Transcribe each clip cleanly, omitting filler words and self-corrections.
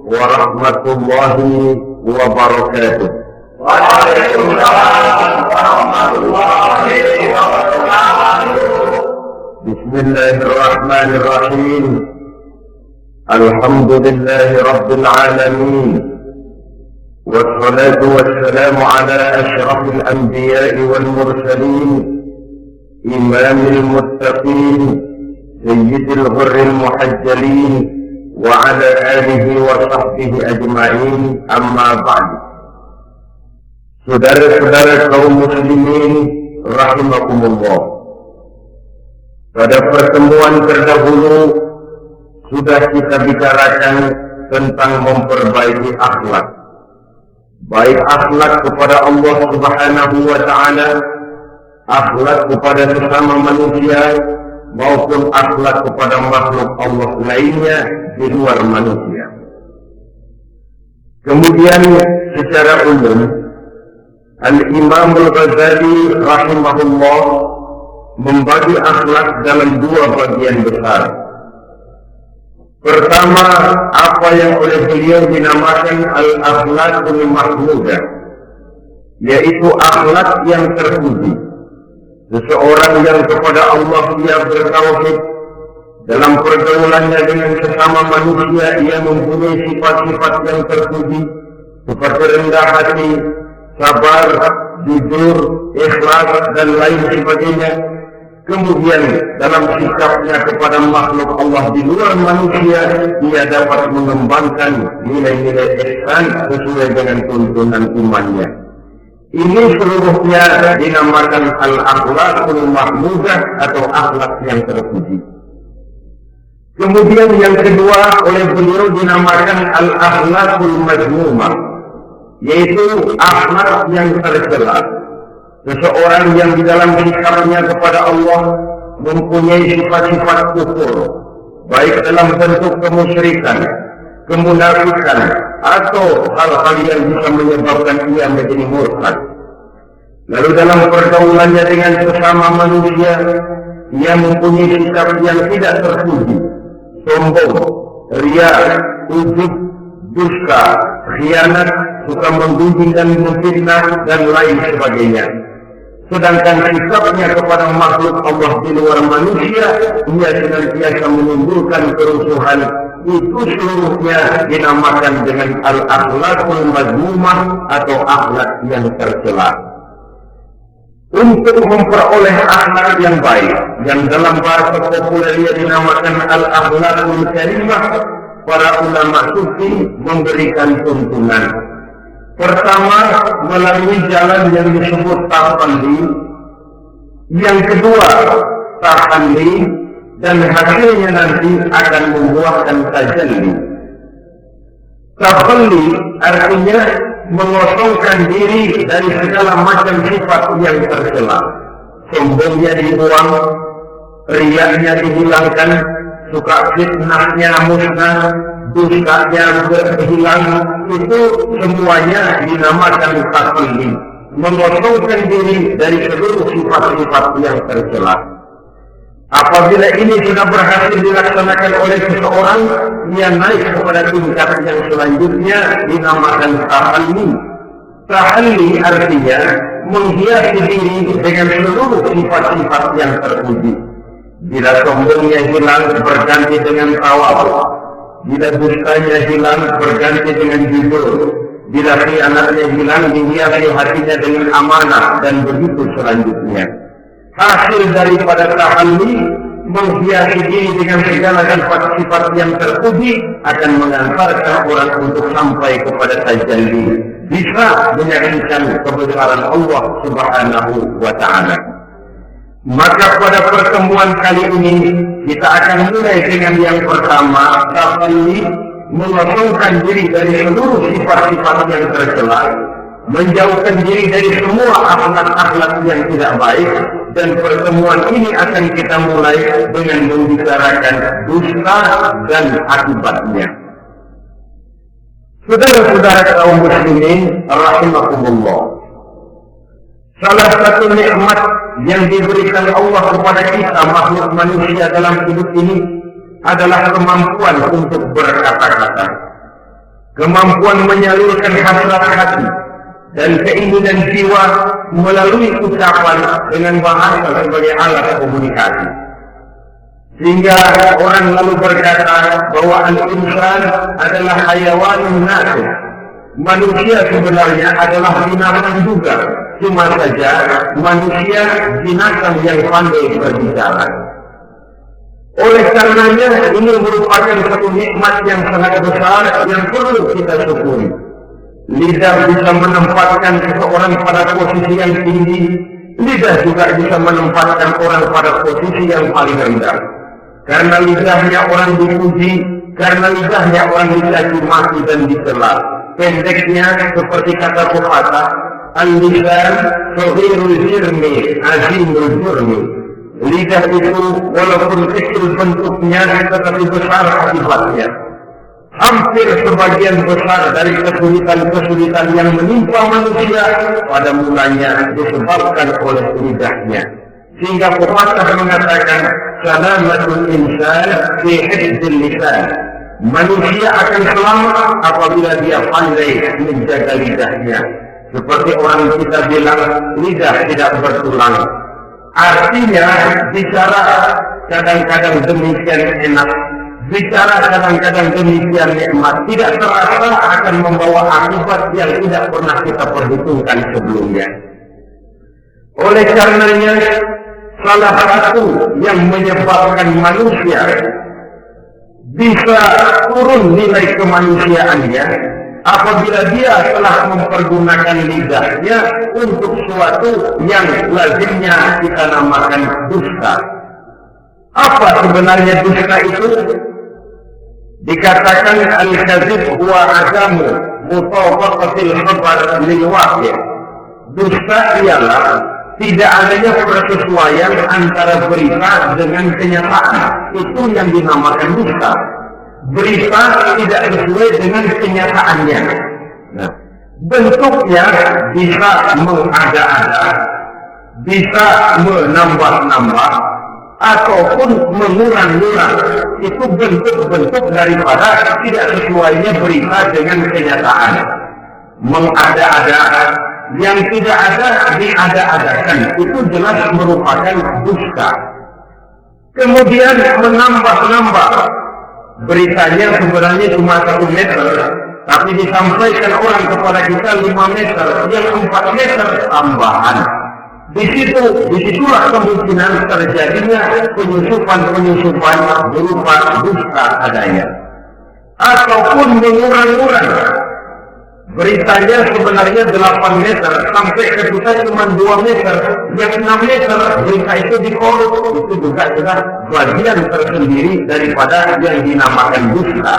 warahmatullahi wabarakatuh. Waalaikumsalam warahmatullahi wabarakatuh. Bismillahirrahmanirrahim. Alhamdulillahi rabbil alamin. Wassalatu wassalamu ala asyrafil anbiya'i wal mursalin, imamil muttaqin, sayyidil ghurril muhajjalin, wa ala alihi wa sahbihi ajma'in, amma ba'du. Saudara-saudara kaum muslimin rahimakumullah, pada pertemuan terdahulu sudah kita bicarakan tentang memperbaiki akhlak, baik akhlak kepada Allah Subhanahu wa ta'ala, akhlak kepada sesama manusia, maupun akhlak kepada makhluk Allah lainnya di luar manusia. Kemudian secara umum, Al-Imam Al-Ghazali rahimahullah membagi akhlak dalam dua bagian besar. Pertama, apa yang oleh beliau dinamakan al-akhlaqul mahmudah, yaitu akhlak yang terpuji. Seseorang yang kepada Allah ia bertauhid, dalam pergaulannya dengan sesama manusia ia mempunyai sifat-sifat yang terpuji, seperti rendah hati, sabar, jujur, ikhlas, dan lain sebagainya. Kemudian dalam sikapnya kepada makhluk Allah di luar manusia, ia dapat mengembangkan nilai-nilai ihsan sesuai dengan tuntunan imannya. Ini seluruhnya dinamakan al-akhlaqul mahmudah atau akhlak yang terpuji. Kemudian yang kedua oleh beliau dinamakan al-akhlaqul mazmumah, yaitu akhlak yang tercela. Seseorang yang di dalam sikapnya kepada Allah mempunyai sifat-sifat kufur, baik dalam bentuk kemusyrikan, kemunafikan, atau hal-hal yang bisa menyebabkan ia menjadi murtad. Lalu dalam pergaulannya dengan sesama manusia, ia mempunyai sikap yang tidak terpuji, sombong, riya, ujub, dusta, khianat, suka membimbing dan memfitnah, dan lain sebagainya. Sedangkan sikapnya kepada makhluk Allah di luar manusia, ia senantiasa menimbulkan kerusuhan. Itu seluruhnya dinamakan dengan al-akhlaqul mazmumah atau akhlak yang tercela. Untuk memperoleh akhlak yang baik, yang dalam bahasa populer ia dinamakan al-akhlaqul karimah, para ulama sufi memberikan tuntunan. Pertama, melalui jalan yang disebut tahalli. Yang kedua, tahalli, dan hasilnya nanti akan membuahkan tajalli. Tahalli artinya mengosongkan diri dari segala macam sifat yang tercela. Sombongnya dibuang, riyanya dihilangkan, suka fitnahnya musnah, dustanya berhilang. Itu semuanya dinamakan tahalli, mengosongkan diri dari seluruh sifat-sifat yang tercela. Apabila ini sudah berhasil dilaksanakan oleh seseorang, ia naik kepada tingkat yang selanjutnya dinamakan tahalli. Tahalli artinya menghiasi diri dengan seluruh sifat-sifat yang terpuji. Bila sombongnya hilang, berganti dengan tawadhu. Bila dustanya hilang, berganti dengan jujur. Bila khianatnya hilang, dihiasi hatinya dengan amanah, dan begitu selanjutnya. Hasil daripada tahalli, menghiasi diri dengan segala sifat-sifat yang terpuji, akan mengantarkan orang untuk sampai kepada tajalli, bisa menyaksikan kebesaran Allah Subhanahu wa ta'ala. Maka pada pertemuan kali ini kita akan mulai dengan yang pertama, tahalli, mengosongkan diri dari seluruh sifat-sifat yang tercela, menjauhkan diri dari semua akhlak-akhlak yang tidak baik. Dan pertemuan ini akan kita mulai dengan membicarakan dusta dan akibatnya. Saudara-saudara kaum muslimin rahimakumullah, salah satu nikmat yang diberikan Allah kepada kita makhluk manusia dalam hidup ini adalah kemampuan untuk berkata-kata. kemampuan menyalurkan hasrat hati dan keinginan jiwa melalui ucapan dengan bahasa sebagai alat komunikasi. Sehingga orang lalu berkata bahwa al-insan adalah hayawanun nasiq. Manusia sebenarnya adalah binatang juga, cuma saja manusia binatang yang pandai berbicara. Oleh karenanya ini merupakan satu nikmat yang sangat besar yang perlu kita syukuri. Lidah bisa menempatkan seseorang pada posisi yang tinggi, lidah juga bisa menempatkan orang pada posisi yang paling rendah. Karena lidahnya orang dipuji, karena lidahnya orang dicaci maki dan dicela. Pendeknya seperti kata pepatah, al-lisan saghirul jirmi azimul jurmi. Lidah itu walaupun kecil bentuknya tetapi besar akibatnya. Hampir sebagian besar dari kesulitan-kesulitan yang menimpa manusia pada mulanya disebabkan oleh lidahnya. Sehingga pepatah mengatakan salamatul insan fi hifdzil lisan. Manusia akan selamat apabila dia pandai menjaga lidahnya. Seperti orang kita bilang, lidah tidak bertulang. Artinya bicara kadang-kadang demikian enak, bicara kadang-kadang demikian nikmat, tidak terasa akan membawa akibat yang tidak pernah kita perhitungkan sebelumnya. Oleh karenanya, salah satu yang menyebabkan manusia bisa turun nilai kemanusiaannya apabila dia telah mempergunakan lidahnya untuk sesuatu yang lazimnya kita namakan dusta. Apa sebenarnya dusta itu? Dikatakan al-kadzib huwa adamu mutawaqatil khabar lil waqi'. Dusta ialah tidak adanya persesuaian antara berita dengan kenyataan. Itu yang dinamakan dusta. Berita tidak sesuai dengan kenyataannya. Nah, bentuknya bisa mengada-ada, bisa menambah-nambah, ataupun mengurang-urang. Itu bentuk-bentuk daripada tidak sesuainya berita dengan kenyataan. Mengada-ada, yang tidak ada diada-adakan, itu jelas merupakan dusta. Kemudian menambah-nambah, beritanya sebenarnya cuma 1 meter, tapi disampaikan orang kepada kita 5 meter, yang 4 meter tambahan. Disitulah kemungkinan terjadinya penyusupan-penyusupan berupa dusta adanya. Ataupun mengurang-urang. Beritanya sebenarnya 8 meter, sampai ke kita cuma 2 meter, yang 6 meter, berita itu dikorek. Itu juga adalah bagian tersendiri daripada yang dinamakan dusta.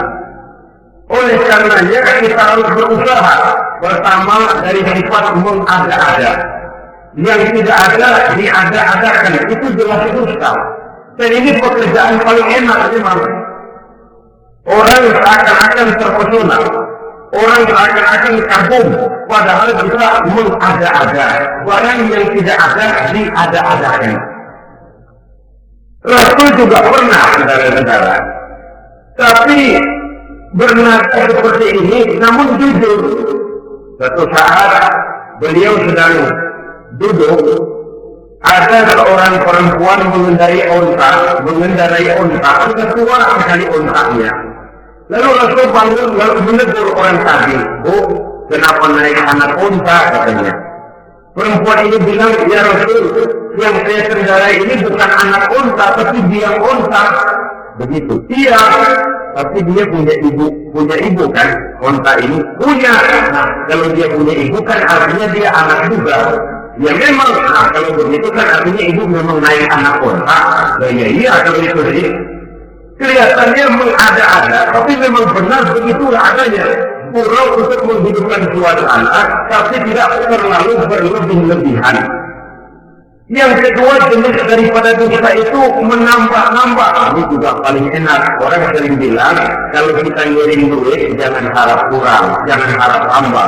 Oleh karenanya kita harus berusaha. Pertama dari sifat mengada-ada. Yang tidak ada, diada-adakan. Itu jelas dusta. Dan ini pekerjaan paling enak memang. Orang seakan-akan terpesona. Orang seakan-akan kagum, padahal kita mengada-ada. Barang yang tidak ada, diada-adakan. Rasul juga pernah, saudara-saudara. Tapi bernada seperti ini, namun jujur. Suatu saat beliau sedang duduk, ada seorang perempuan mengendarai onta, sudah tua sekali ontanya. Lalu Rasul panggil, lalu menegur orang tadi, "Bu, kenapa naik anak onta?" katanya. Perempuan ini bilang, "Ya Rasul, yang saya kendarai ini bukan anak onta, tapi biang onta." Begitu. Iya, tapi dia punya ibu kan, onta ini punya. Nah, kalau dia punya ibu kan artinya dia anak juga. Ya memang, nah kalau begitu kan artinya ibu memang naik anak onta. Nah, ya iya kalau itu sih. Kelihatannya mengada-ada, tapi memang benar begitulah adanya. Pura untuk menghidupkan suatu anak, tapi tidak terlalu berlebih-lebihan. Yang kedua, jenis daripada dusta itu menambah-nambah. Ini juga paling enak. Orang sering bilang, kalau kita ngirim duit, jangan harap kurang, jangan harap tambah.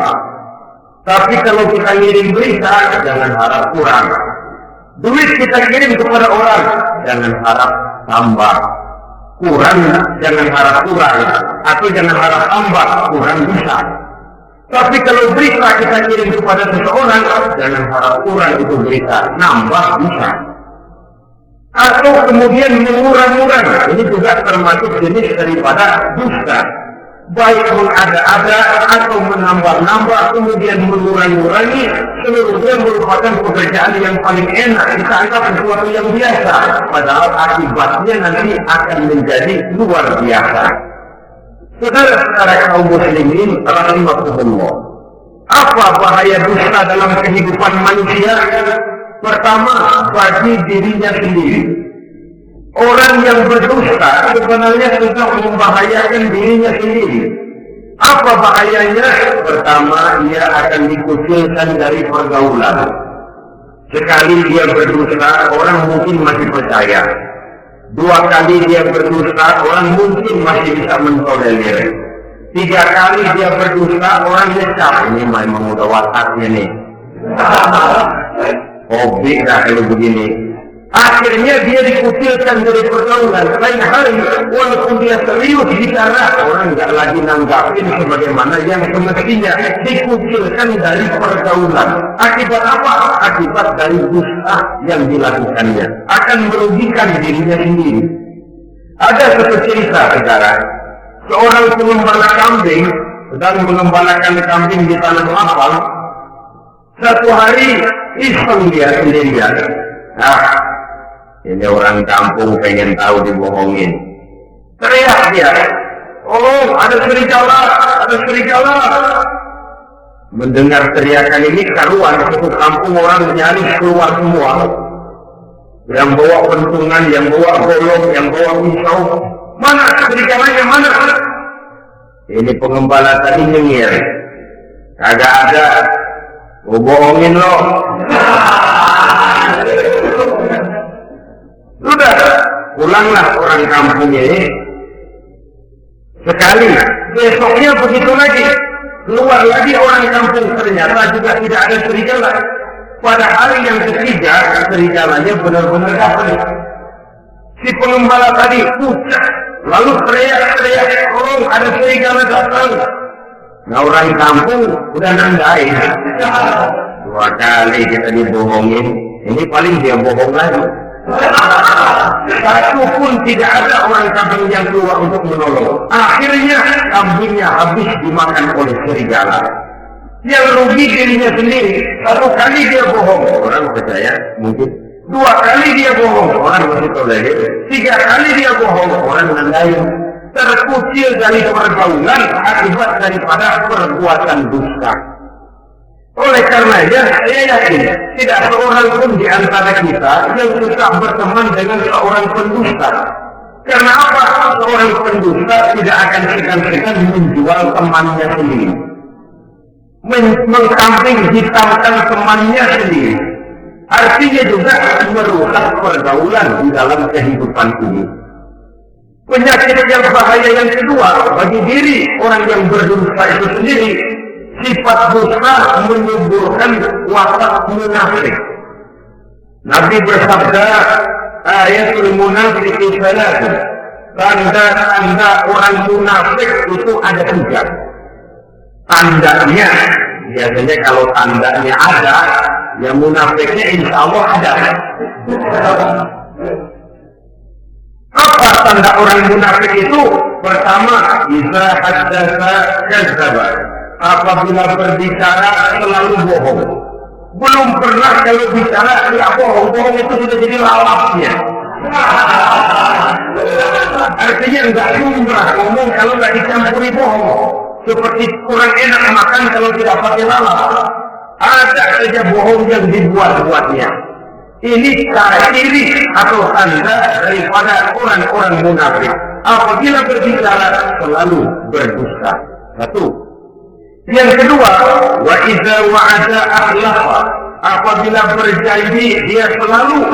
Tapi kalau kita ngirim berita, jangan harap kurang. Duit kita kirim kepada orang, jangan harap tambah. kurang jangan harap kurang, atau jangan harap tambah, kurang bisa. Tapi kalau berita kita kirim kepada seseorang, jangan harap kurang itu berita, nambah bisa. Atau kemudian mengurang-urang, ini juga termasuk jenis daripada dusta. Baik mengada-ada atau menambah-nambah, kemudian mengurangi-urangi, seluruhnya merupakan pekerjaan yang paling enak, kita anggap sesuatu yang biasa, padahal akibatnya nanti akan menjadi luar biasa. Saudara-saudara kaum muslimin rahimakumullah, apa bahaya dusta dalam kehidupan manusia? Pertama, bagi dirinya sendiri. Orang yang berdusta sebenarnya sudah membahayakan dirinya sendiri. Apa bahayanya? Pertama, ia akan dikucilkan dari pergaulan. Sekali dia berdusta, orang mungkin masih percaya. 2 kali dia berdusta, orang mungkin masih bisa mentolerir. 3 kali dia berdusta, orang nyecap. Ini memang udah wataknya nih. Hobi dah kalau begini. Akhirnya dia dikucilkan dari pergaulan. Lain hari, walaupun dia serius bicara, orang nggak lagi nanggapin sebagaimana yang semestinya, dikucilkan dari pergaulan. Akibat apa? Akibat dari dusta yang dilakukannya. Akan merugikan dirinya sendiri. Ada satu cerita, saudara. Seorang pengembala kambing sedang mengembalakan kambing di tanah lapang. Satu hari iseng dia sendirian. Ini orang kampung pengen tahu dibohongin. Teriak dia, "Oh, ada serigala, ada serigala!" Mendengar teriakan ini karuan, satu kampung orang nyaris keluar semua. Yang bawa pentungan, yang bawa golong, yang bawa pisau. Mana serigalanya, mana? Ini pengembala tadi nyengir. Kagak ada. Mau bohongin lo. Sudah, pulanglah orang kampung ini. Sekali, besoknya begitu lagi. Keluar lagi orang kampung, ternyata juga tidak ada serigala. Pada hari yang ketiga, serigalanya benar-benar datang. Si pengembala tadi pucat, lalu teriak-teriak, "Oh, ada serigala datang." Nah, orang kampung udah nandain. 2 kali kita dibohongin, ini paling dia bohong lagi. Satu pun tidak ada orang kampung yang keluar untuk menolong. Akhirnya kambingnya habis dimakan oleh serigala. Yang rugi dirinya sendiri. 1 kali dia bohong, orang percaya mungkin. 2 kali dia bohong, orang masih tolerir. 3 kali dia bohong, orang nandain. Terkucil dari pergaulan akibat daripada perbuatan dusta. Oleh karenanya, saya yakin tidak seorang pun di antara kita yang suka berteman dengan seorang pendusta. Karena apa? Seorang pendusta tidak akan segan-segan menjual temannya sendiri, mengkambing hitamkan temannya sendiri. Artinya juga merusak pergaulan di dalam kehidupan ini. Penyakit yang bahaya yang kedua bagi diri orang yang berdusta itu sendiri, sifat dusta menyuburkan watak munafik. Nabi bersabda, "Ayatul munafik salatun." Tanda-tanda orang munafik itu ada 3. Tandanya, biasanya kalau tandanya ada, ya munafiknya insya Allah ada. Apa tanda orang munafik itu? Pertama, idza haddatsa kadzdzaba. Apabila berbicara selalu bohong. Belum pernah kalau bicara tidak bohong. Bohong itu sudah jadi lalapnya. Artinya enggak lumrah ngomong kalau enggak dicampuri bohong. Seperti kurang enak makan kalau tidak pakai lalap. Ada saja bohong yang dibuat-buatnya. Ini ciri atau tanda daripada orang-orang munafik. Apabila berbicara selalu berdusta. 1. Yang kedua, wa idza wa'ada akhlafa. Apabila berjanji dia selalu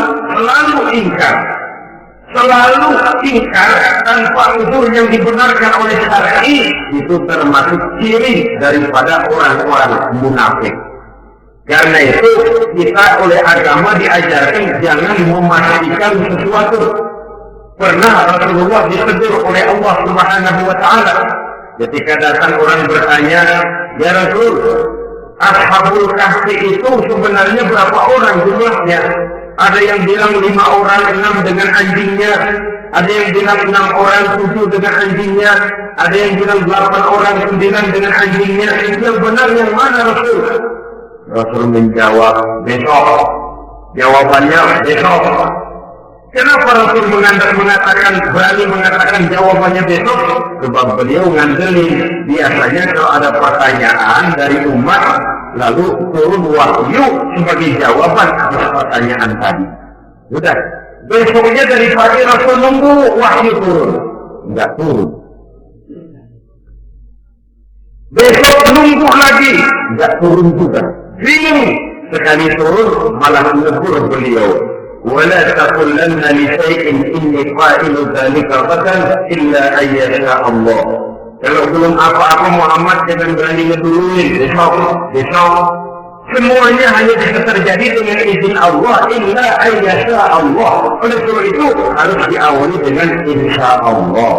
ingkar. Selalu ingkar tanpa udzur yang dibenarkan oleh syar'i, itu termasuk ciri daripada orang-orang munafik. Karena itu kita oleh agama diajarkan jangan memastikan sesuatu. Pernah Rasulullah ditegur oleh Allah Subhanahu wa Ta'ala ketika datang orang bertanya, "Ya Rasul, Ashabul Kahfi itu sebenarnya berapa orang jumlahnya?" Ada yang bilang 5 orang, 6 dengan anjingnya. Ada yang bilang 6 orang, 7 dengan anjingnya. Ada yang bilang 8 orang, 9 dengan anjingnya. Yang benar yang mana Rasul? Rasul menjawab, besok. Jawabannya besok. Kenapa Rasul berani mengatakan jawabannya besok? Sebab beliau ngandelin. Biasanya kalau ada pertanyaan dari umat, lalu turun wahyu sebagai jawaban atas pertanyaan tadi. Sudah. Besoknya dari pagi Rasul nunggu wahyu turun. Enggak turun. Besok nunggu lagi. Enggak turun juga. Bingung. Sekali turun malah menegur beliau. ولا تقولن لشيء إني قائل ذلك غدا إلا أن يشاء الله. Kalau belum apa-apa Muhammad jangan berani ngeduluin. Besok semuanya hanya bisa terjadi dengan izin Allah. Illa an yasha Allah. Oleh sebab itu harus diawali dengan insya Allah.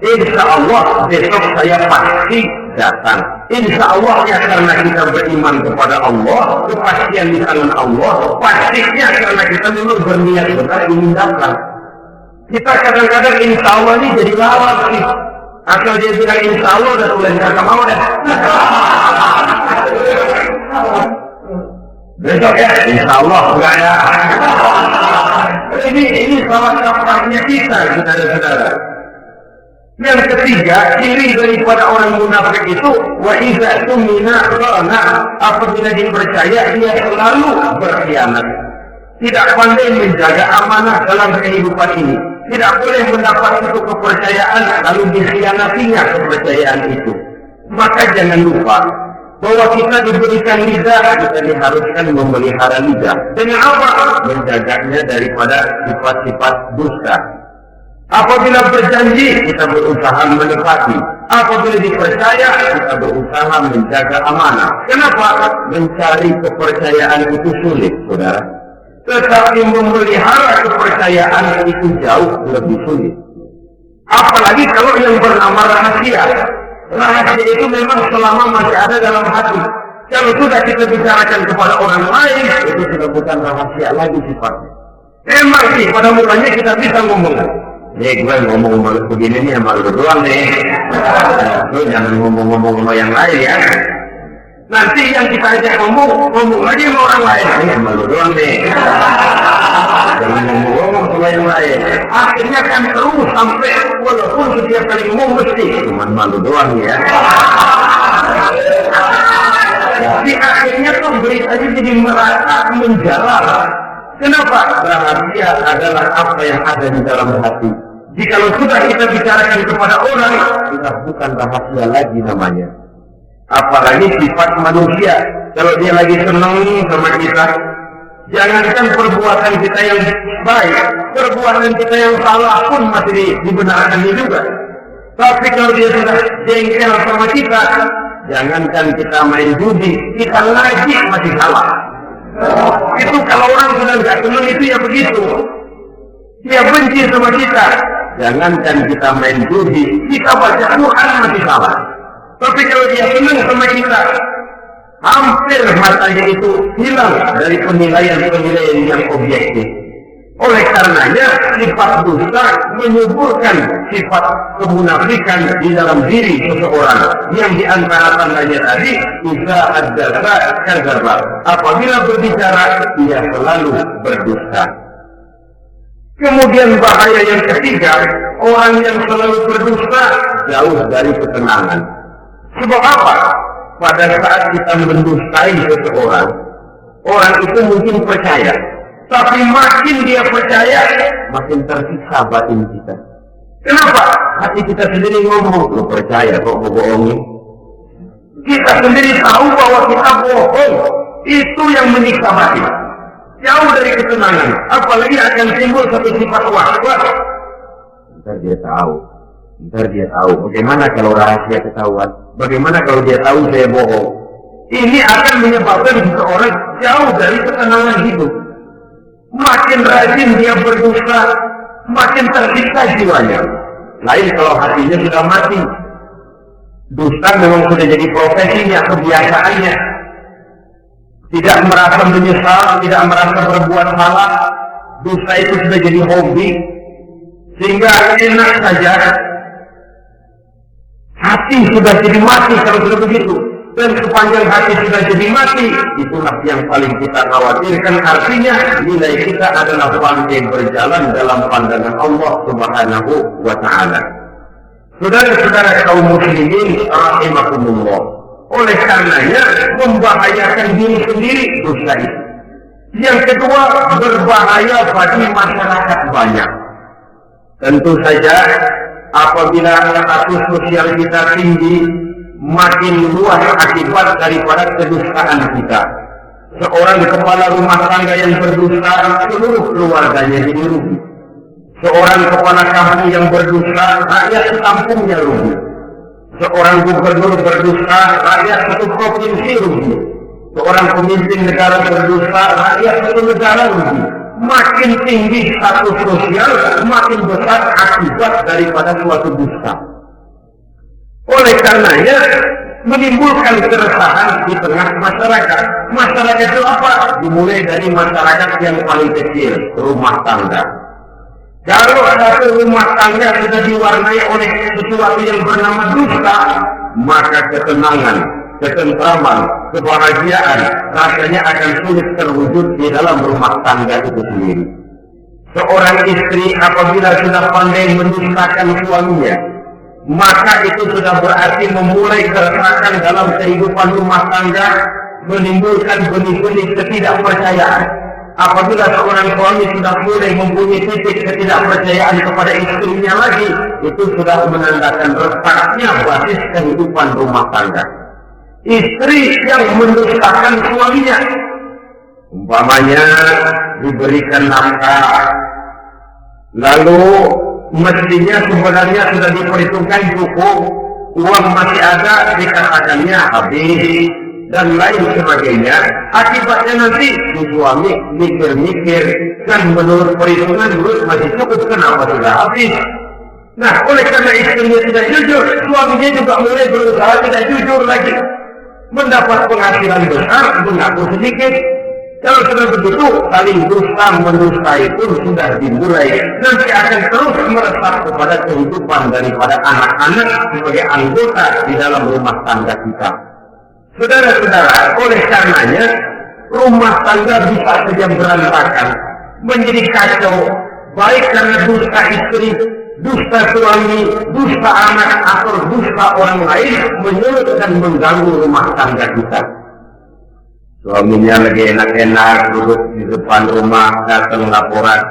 Insya Allah besok saya pasti datang. Insya Allah ya karena kita beriman kepada Allah, kepastian di tangan Allah, pastinya karena kita memang berniat benar ingin datang. Kita kadang-kadang insya Allah ini jadi lawak sih. Asal dia bilang insya Allah udah mulai kagak mau deh. Besok ya insya Allah enggak ya. Ini salah satunya kita saudara-saudara. Yang ketiga, ciri daripada orang munafik itu wa idza tumina khana, apabila dipercaya dia selalu berkhianat. Tidak pandai menjaga amanah dalam kehidupan ini. Tidak boleh mendapat itu kepercayaan lalu dikhianatinya kepercayaan itu. Maka jangan lupa bahwa kita diberikan lidah, kita diharuskan memelihara lidah. Dengan apa? Menjaganya daripada sifat-sifat dusta. Apabila berjanji, kita berusaha menepati. Apabila dipercaya, kita berusaha menjaga amanah. Kenapa? Mencari kepercayaan itu sulit, saudara. Tetapi memelihara kepercayaan itu jauh lebih sulit. Apalagi kalau yang bernama rahasia. Rahasia itu memang selama masih ada dalam hati. Kalau sudah kita bicarakan kepada orang lain, itu sudah bukan rahasia lagi sifatnya. Memang sih, pada mulanya kita bisa ngomong. Gue ngomong begini nih sama lu doang nih. Lu jangan ngomong-ngomong sama yang lain ya. Nanti yang kita ajak ngomong lagi sama orang lain. Ini sama lu doang nih. Jangan ngomong sama yang lain. Akhirnya kan terus sampai walaupun setiap kali ngomong mesti cuman malu doang ya. Jadi akhirnya tuh beritanya jadi merata menjalar. Kenapa? Rahasia adalah apa yang ada di dalam hati. Jikalau sudah kita bicarakan kepada orang, kita bukan rahasia lagi namanya. Apalagi sifat manusia. Kalau dia lagi senang sama kita, jangankan perbuatan kita yang baik, perbuatan kita yang salah pun masih dibenarkan juga. Tapi kalau dia sudah jengkel sama kita, jangankan kita main judi, kita lagi masih salah. Itu kalau orang sudah nggak senang itu ya begitu. Dia benci sama kita. Jangankan kita main judi, kita baca Quran masih salah. Tapi kalau dia senang sama kita, hampir matanya itu hilang dari penilaian yang objektif. Oleh karenanya sifat dusta menyuburkan sifat kemunafikan di dalam diri seseorang yang diantara tandanya tadi bisa ada kadzdzaba. Apabila berbicara dia selalu berdusta. Kemudian bahaya yang ketiga, orang yang selalu berdusta jauh dari ketenangan. Sebab apa? Pada saat kita mendustai seseorang, orang itu mungkin percaya. Tapi makin dia percaya, makin tersiksa batin kita. Kenapa? Hati kita sendiri ngomong, lu percaya kok mau bohongin? Kita sendiri tahu bahwa kita bohong. Itu yang menyiksa hati. Jauh dari ketenangan. Apalagi akan timbul satu sifat was-was. Ntar dia tahu. Bagaimana kalau rahasia ketahuan? Bagaimana kalau dia tahu saya bohong? Ini akan menyebabkan seseorang jauh dari ketenangan hidup. Makin rajin dia berdusta, makin tersiksa jiwanya. Lain kalau hatinya sudah mati. Dusta memang sudah jadi profesinya, kebiasaannya. Tidak merasa menyesal, tidak merasa berbuat salah. Dusta itu sudah jadi hobi. Sehingga enak saja. Hati sudah jadi mati kalau sudah begitu. Dan sepanjang hati sudah jadi mati, itulah yang paling kita khawatirkan. Artinya nilai kita adalah pandai berjalan dalam pandangan Allah Subhanahu wa Ta'ala. Saudara-saudara kaum muslimin rahimakumullah, oleh karenanya membahayakan diri sendiri dosa itu. Yang kedua, berbahaya bagi masyarakat banyak. Tentu saja apabila status sosial kita tinggi, makin luas akibat daripada kedustaan kita. Seorang kepala rumah tangga yang berdusta, seluruh keluarganya jadi rugi. Seorang kepala kampung yang berdusta, rakyat sekampungnya rugi. Seorang gubernur berdusta, rakyat satu provinsi rugi. Seorang pemimpin negara berdusta, rakyat satu negara rugi. Makin tinggi status sosial, makin besar akibat daripada suatu dusta. Oleh karenanya menimbulkan keresahan di tengah masyarakat. Masyarakat itu apa? Dimulai dari masyarakat yang paling kecil, rumah tangga. Kalau satu rumah tangga sudah diwarnai oleh sesuatu yang bernama dusta, maka ketenangan, ketentraman, kebahagiaan rasanya akan sulit terwujud di dalam rumah tangga itu sendiri. Seorang istri apabila sudah pandai mendustakan suaminya, maka itu sudah berarti memulai keresahan dalam kehidupan rumah tangga, menimbulkan benih-benih ketidakpercayaan. Apabila seorang suami sudah mulai mempunyai titik ketidakpercayaan kepada istrinya lagi, itu sudah menandakan retaknya basis kehidupan rumah tangga. Istri yang mendustakan suaminya, umpamanya diberikan nafkah, lalu mestinya sebenarnya sudah diperhitungkan cukup, uang masih ada, dikatakannya habis, dan lain sebagainya. Akibatnya nanti si suami mikir-mikir, dan menurut perhitungan dulu masih cukup, kenapa sudah habis? Nah, oleh karena istrinya tidak jujur, suaminya juga mulai berusaha tidak jujur lagi. Mendapat penghasilan besar, mengaku sedikit. Kalau sudah begitu, saling dusta mendustai pun sudah dimulai. Nanti akan terus meresap kepada kehidupan daripada anak-anak sebagai anggota di dalam rumah tangga kita. Saudara-saudara, oleh karenanya rumah tangga bisa saja berantakan, menjadi kacau, baik karena dusta istri, dusta suami, dusta anak, atau dusta orang lain menyulut dan mengganggu rumah tangga kita. Suaminya lagi enak-enak duduk di depan rumah, datang laporan,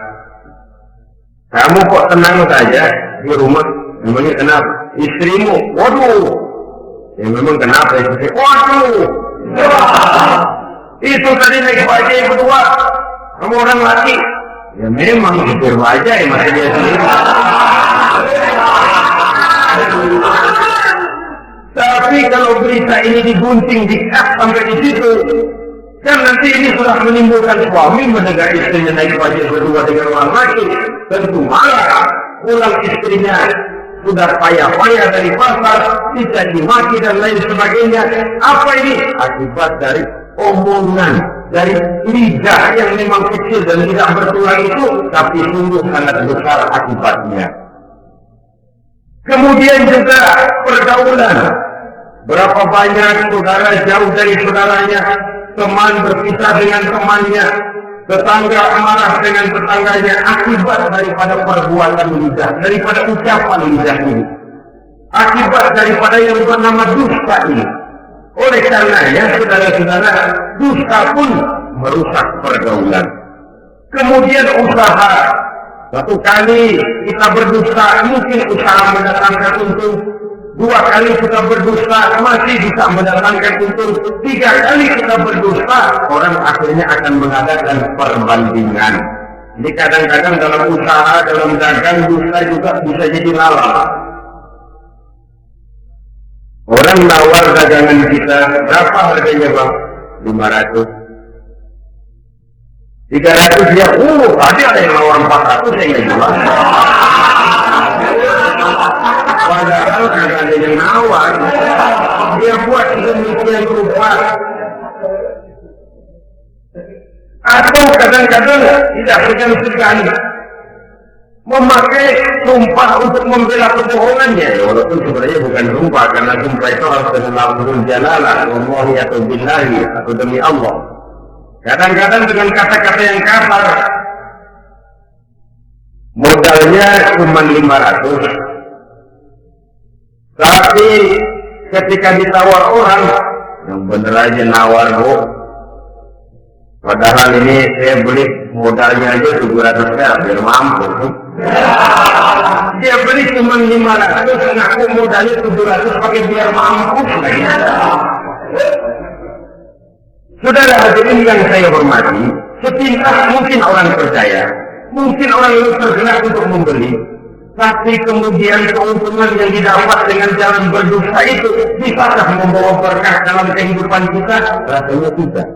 kamu kok tenang saja di rumah? Memangnya kenapa? Istrimu, waduh, ya memang kenapa istri? Waduh, itu tadi naik bajai yang kedua, kamu orang laki. Ya memang itu bajai maksudnya sendiri. Tapi kalau berita ini digunting, dikat sampai di situ, kan nanti ini sudah menimbulkan suami mendengar istrinya naik bajai berdua dengan orang laki, tentu marah. Pulang istrinya sudah payah-payah dari pasar, tidak dimaki dan lain sebagainya. Apa ini? Akibat dari omongan, dari lidah yang memang kecil dan tidak bertulang itu, tapi sungguh sangat besar akibatnya. Kemudian juga pergaulan. Berapa banyak saudara jauh dari saudaranya, teman berpisah dengan temannya, tetangga marah dengan tetangganya akibat daripada perbuatan lidah, daripada ucapan lidah ini, akibat daripada yang bernama dusta ini. Oleh karenanya, saudara-saudara, dusta pun merusak pergaulan. Kemudian usaha. Satu kali kita berdusta, mungkin usaha mendatangkan untung. 2 kali kita berdusta, masih bisa mendatangkan untung. 3 kali kita berdusta, orang akhirnya akan mengadakan perbandingan. Jadi kadang-kadang dalam usaha, dalam dagang, dusta juga bisa jadi lalat. Orang nawar dagangan kita, berapa harganya bang? 500. 300 dia, tadi ada yang nawar 400 saya nggak jual. Padahal kagak ada yang nawar. Dia buat sedemikian rupa. Atau kadang-kadang tidak segan-segan memakai sumpah untuk membela kebohongannya, walaupun sebenarnya bukan sumpah, karena sumpah itu harus dengan lafzul jalalah, wallahi atau billahi atau demi Allah. Kadang-kadang dengan kata-kata yang kasar, modalnya cuma 500, tapi ketika ditawar orang, yang bener aja nawar bu, padahal ini saya beli modalnya aja 700 perak biar mampu. Dia beli cuma 500, ngaku modalnya 700 pakai biar mampu. Saudara hadirin yang saya hormati, sepintas mungkin orang percaya, mungkin orang yang tergerak untuk membeli, tapi kemudian keuntungan yang didapat dengan jalan berdosa itu bisakah membawa berkah dalam kehidupan kita? Rasanya tidak.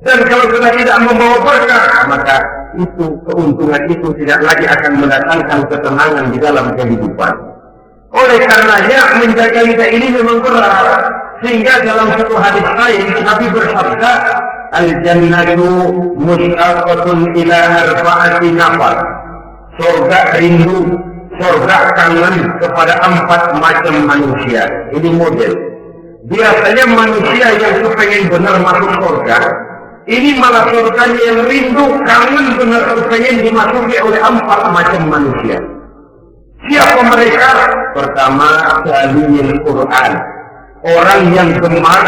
Dan kalau kita tidak membawa berkah, maka itu keuntungan itu tidak lagi akan mendatangkan ketenangan di dalam kehidupan. Oleh karenanya menjaga lidah ini memang berat, sehingga dalam satu hadis lain Nabi bersabda, al-jannatu mushtaqatun ila arba'ati nafar. Surga rindu, surga kangen kepada 4 macam manusia. Ini model. Biasanya manusia yang kepengen benar masuk surga, ini malah surganya yang rindu, kangen benar pengen dimasuki oleh 4 macam manusia. Siapa mereka? Pertama, taliyil Quran. Orang yang gemar,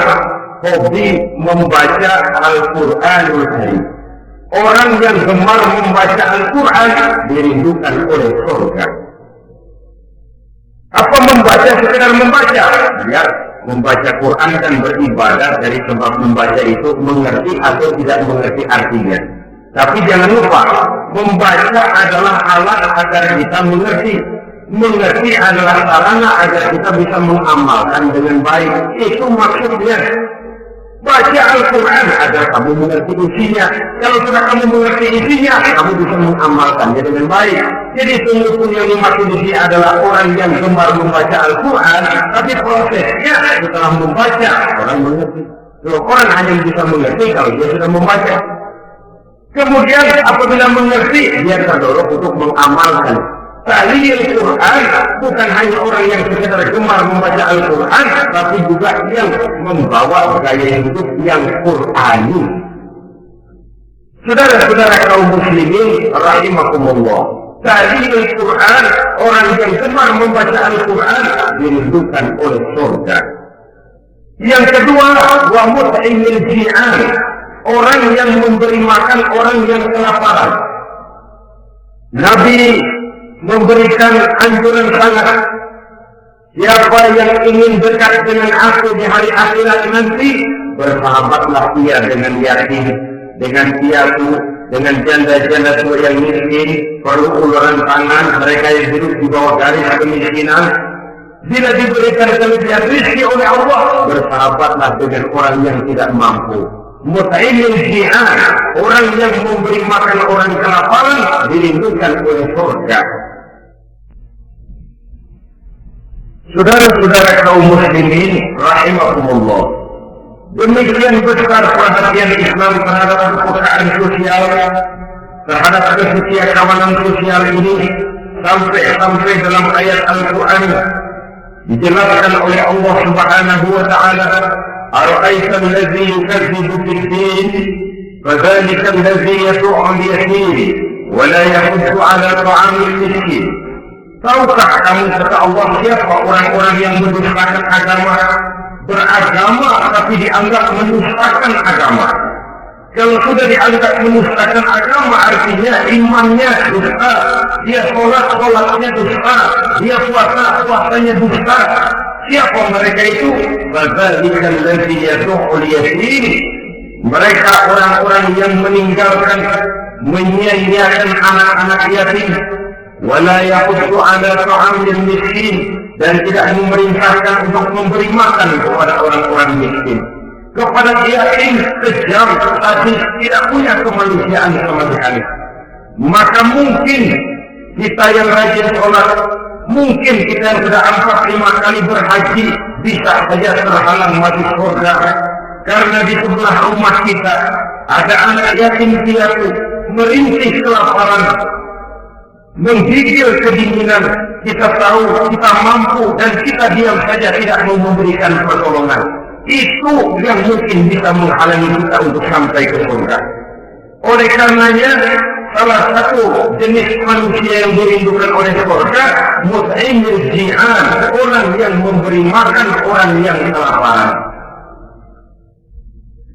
hobi membaca Al-Quranul Karim. Orang yang gemar membaca Al-Quran dirindukan oleh surga. Apa membaca sekedar membaca? Ya, membaca Quran dan beribadah dari sebab membaca itu mengerti atau tidak mengerti artinya. Tapi jangan lupa, membaca adalah alat agar kita mengerti. Mengerti adalah sarana agar kita bisa mengamalkan dengan baik. Itu maksudnya. Baca Al-Quran agar kamu mengerti isinya. Kalau sudah kamu mengerti isinya, kamu bisa mengamalkannya dengan baik. Jadi sungguh yang dimaksud di sini adalah orang yang gemar membaca Al-Quran, tapi prosesnya setelah membaca, orang mengerti. Kalau orang hanya bisa mengerti kalau dia sudah membaca. Kemudian apabila mengerti, dia terdorong untuk mengamalkan. Taliyil Quran bukan hanya orang yang sekedar gemar membaca Al-Quran, tapi juga yang membawa gaya hidup yang Qurani. Saudara-saudara kaum muslimin rahimakumullah, taliyil Quran, orang yang gemar membaca Al-Quran dirindukan oleh surga. Yang kedua, wa mut'imil ji'an, orang yang memberi makan orang yang kelaparan. Nabi memberikan anjuran sangat, siapa yang ingin dekat dengan aku di hari akhirat nanti, bersahabatlah ia dengan yatim, dengan piatu, dengan janda-janda tua yang miskin, perlu uluran tangan, mereka yang hidup di bawah garis kemiskinan. Bila diberikan kelebihan rezeki oleh Allah, bersahabatlah dengan orang yang tidak mampu. Mut'imil ji'an, orang yang memberi makan orang kelaparan, dilindungi oleh surga. Saudara-saudara kaum muslimin rahimakumullah, demikian besar perhatian Islam terhadap kepekaan sosial, terhadap kesetiakawanan sosial ini, sampai dalam ayat Al-Quran dijelaskan oleh Allah Subhanahu wa Ta'ala, ara'aita allazi yukadzibu bid-din fadzalika allazi yad'u al-yatim wa la yahuddu 'ala ta'amil miskin. Tahukah kamu kata Allah siapa orang-orang yang mendustakan agama, beragama tapi dianggap mendustakan agama? Kalau sudah dianggap mendustakan agama, artinya imannya dusta, dia sholatnya dusta, dia puasanya dusta. Siapa mereka itu? Fadzalika allazi yad'ul yatim. Mereka orang-orang yang meninggalkan, menyia-nyiakan anak-anak yatim. Wala yahuddu 'ala ta'amil miskin, dan tidak memerintahkan untuk memberi makan kepada orang-orang miskin. kepada dia ini kejam, tapi tidak punya kemanusiaan sama sekali. Maka mungkin kita yang rajin sholat, mungkin kita yang sudah 4-5 kali berhaji, bisa saja terhalang masuk surga. Karena di sebelah rumah kita ada anak yatim piatu, merintih kelaparan, menggigil kedinginan. Kita tahu kita mampu dan kita diam saja tidak mau memberikan pertolongan. Itu yang mungkin bisa menghalangi kita untuk sampai ke surga. Oleh karenanya, salah satu jenis manusia yang dirindukan oleh surga, mut'imul ji'an, orang yang memberi makan orang yang kelaparan.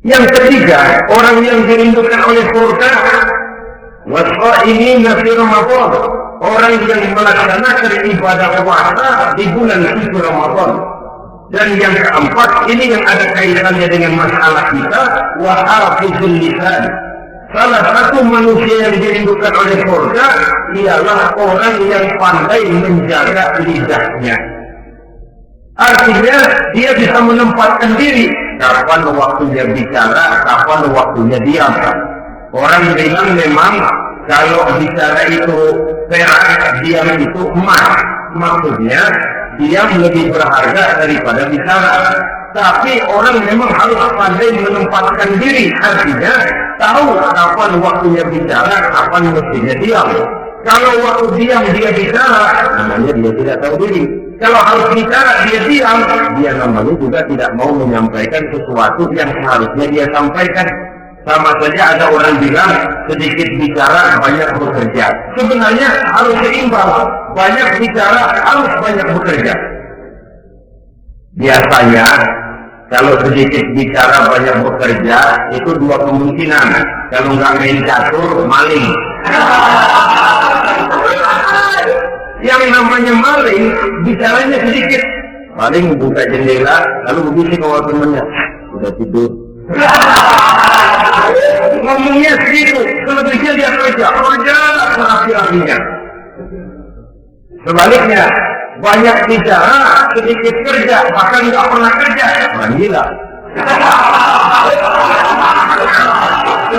Yang ketiga, orang yang dirindukan oleh surga, wasqa'imina fi Ramadan, orang yang melaksanakan ibadah puasa di bulan suci Ramadan. Dan yang keempat, ini yang ada kaitannya dengan masalah kita, wa hafizul lisan. Salah satu manusia yang dirindukan oleh surga ialah orang yang pandai menjaga lidahnya. Artinya dia bisa menempatkan diri kapan waktunya bicara, kapan waktunya diam. Orang bilang memang kalau bicara itu perak, diam itu emas. Maksudnya diam lebih berharga daripada bicara. Tapi orang memang harus pandai menempatkan diri. Artinya tahu kapan waktunya bicara, kapan mestinya diam. Kalau waktu diam dia bicara, namanya dia tidak tahu diri. Kalau harus bicara dia diam, dia namanya juga tidak mau menyampaikan sesuatu yang seharusnya dia sampaikan. Sama saja ada orang bilang sedikit bicara banyak bekerja. Sebenarnya harus seimbang, banyak bicara harus banyak bekerja. Biasanya kalau sedikit bicara banyak bekerja itu dua kemungkinan. Kalau nggak main catur, maling. Yang namanya maling, bicaranya sedikit. Paling buka jendela, lalu berbisik sama temannya. Udah tidur. Ngomongnya segitu, selebihnya dia kerja terakhir-akhirnya. Sebaliknya, banyak bicara, sedikit kerja, bahkan nggak pernah kerja. Orang gila.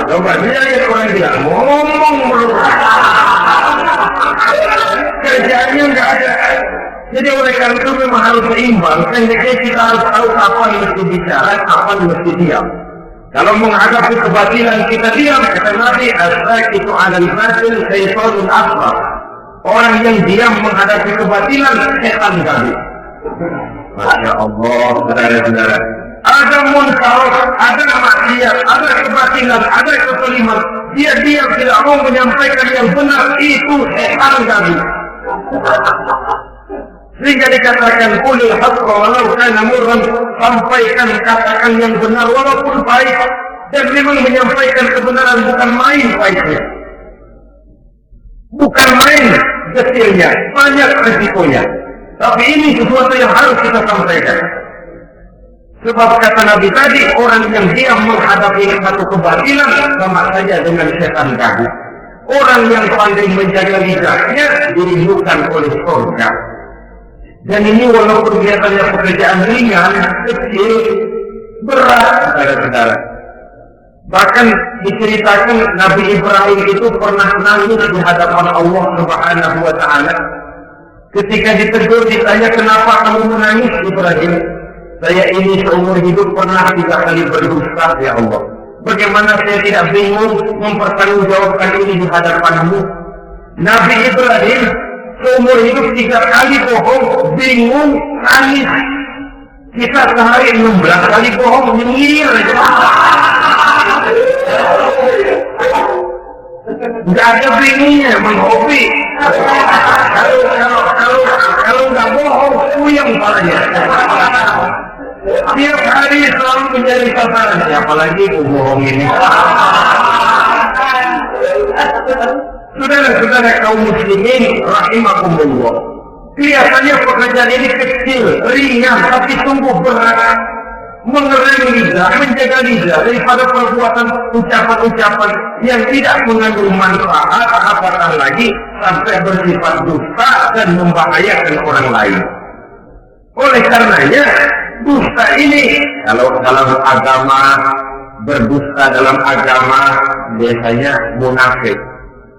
Coba dia lihat orang gila, ngomong mulu. Kerjanya nggak ada. Jadi oleh karena itu memang harus seimbang. Sehingga kita harus tahu kapan mesti bicara, kapan mesti diam. Kalau menghadapi kebatilan kita diam, kata Nabi, as-sakitu 'alal batil syaitanun akbar. Orang yang diam menghadapi kebatilan, setan kali. Masya Allah, saudara-saudara. Ada munkar, ada maksiat, ada kebatilan, ada kezaliman. Dia diam tidak mau menyampaikan yang benar, itu setan kali. Sehingga dikatakan qulil haqqa walau kana murran, sampaikan katakan yang benar walaupun pahit. Dan memang menyampaikan kebenaran bukan main pahitnya, bukan main kecilnya, banyak resikonya. Tapi ini sesuatu yang harus kita sampaikan. Sebab kata Nabi tadi, orang yang diam menghadapi satu kebatilan sama saja dengan setan tadi. Orang yang pandai menjaga lidahnya dirindukan oleh surga. Dan ini walaupun kelihatannya pekerjaan ringan, kecil, berat, saudara-saudara. Bahkan diceritakan Nabi Ibrahim itu pernah nangis di hadapan Allah Subhanahu wa Ta'ala. Ketika ditegur ditanya, kenapa kamu menangis Ibrahim? Saya ini seumur hidup pernah 3 kali berdusta, ya Allah. Bagaimana saya tidak bingung mempertanggungjawabkan ini di hadapanmu? Nabi Ibrahim seumur hidup 3 kali bohong, bingung, nangis. Kita sehari 16 kali bohong, nyengir. Nggak ada bingungnya, menghobi. Kalau nggak bohong, puyeng palanya. Tiap hari selalu menjadi sasaran, apalagi bohong ini. Saudara-saudara kaum muslimin rahimakumullah, kelihatannya pekerjaan ini kecil, ringan, tapi sungguh berat. Mengerem lidah, menjaga lidah daripada perbuatan ucapan-ucapan yang tidak mengandung manfaat, apatah lagi sampai bersifat dusta dan membahayakan orang lain. Oleh karenanya, dusta ini kalau dalam agama, berdusta dalam agama biasanya munafik.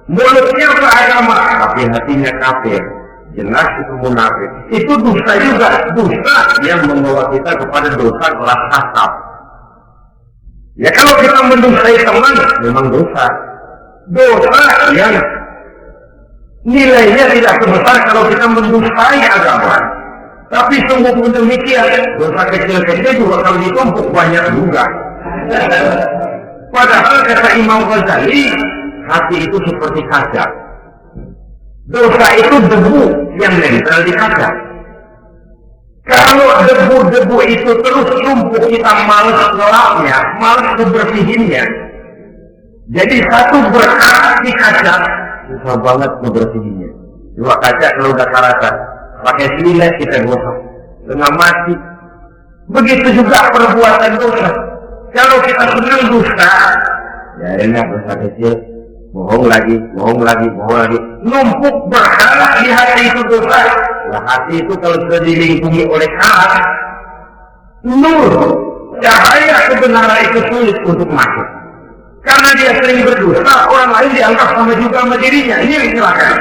Mulutnya beragama tapi hatinya kafir, jelas itu munafik. Itu dusta juga, dusta yang membawa kita kepada dosa kelas asap. Ya kalau kita mendustai teman memang dosa yang nilainya tidak sebesar kalau kita mendustai agama. Tapi sungguh pun demikian, dosa kecil-kecil juga kalau ditumpuk banyak juga. Padahal kata Imam Ghazali, hati itu seperti kaca. Dosa itu debu yang nempel di kaca. Kalau debu-debu itu terus tumpuk, kita malas ngelapnya, malas ngebersihinnya. Jadi satu berkah di kaca, susah banget ngebersihinnya. Dua kaca kalau udah karatan, pakai silet kita gosok, tengah mati. Begitu juga perbuatan dosa. Kalau kita senang dusta, ya enak dosa kecil, bohong lagi, numpuk berhala di hati itu dosa. Nah, hati itu kalau sudah dilingkungi oleh kalah, nur, cahaya kebenaran itu sulit untuk masuk. Karena dia sering berdosa, orang lain dianggap sama juga sama dirinya. Ini yang silakan.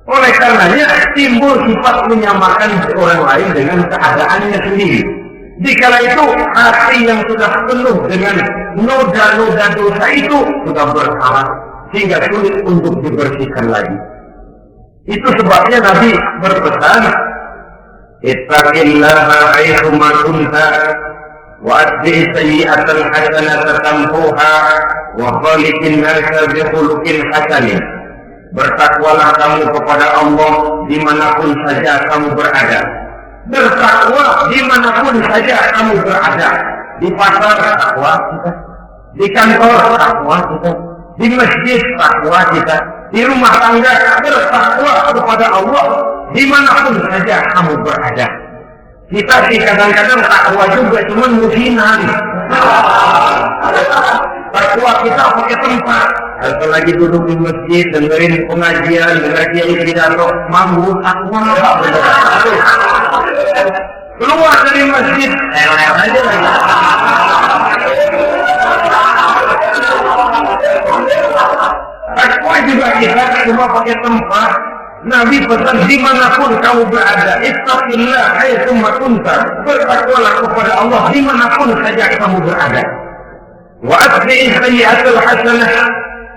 Oleh karenanya timbul sifat menyamakan orang lain dengan keadaannya sendiri. Dikala itu hati yang sudah penuh dengan noda-noda dosa itu sudah bersalah sehingga sulit untuk dibersihkan lagi. Itu sebabnya Nabi berpesan, ittaqillaha haitsu ma kunta wa atbi' sayyi'atan hasanatan tamhuha wa khaliqin nasa bi khuluqin hasanin. Bertakwalah kamu kepada Allah dimanapun saja kamu berada. Bertakwa dimanapun saja kamu berada. Di pasar takwa kita, di kantor takwa kita, di masjid takwa kita, di rumah tangga bertakwa kepada Allah dimanapun saja kamu berada. Kita sih kadang-kadang takwa juga cuma musinan. Takwa kita pakai tempat. Kalau lagi duduk di masjid dengerin pengajian, dengerin kiai pidato, mampu takwa nggak benar. Keluar dari masjid, aja lagi. Takwa juga kita cuma pakai tempat. Nabi pesan dimanapun kamu berada, ittaqillah haitsu ma kunta. Bertakwalah kepada Allah dimanapun saja kamu berada. Wa atbi' sayyi'atal hasanah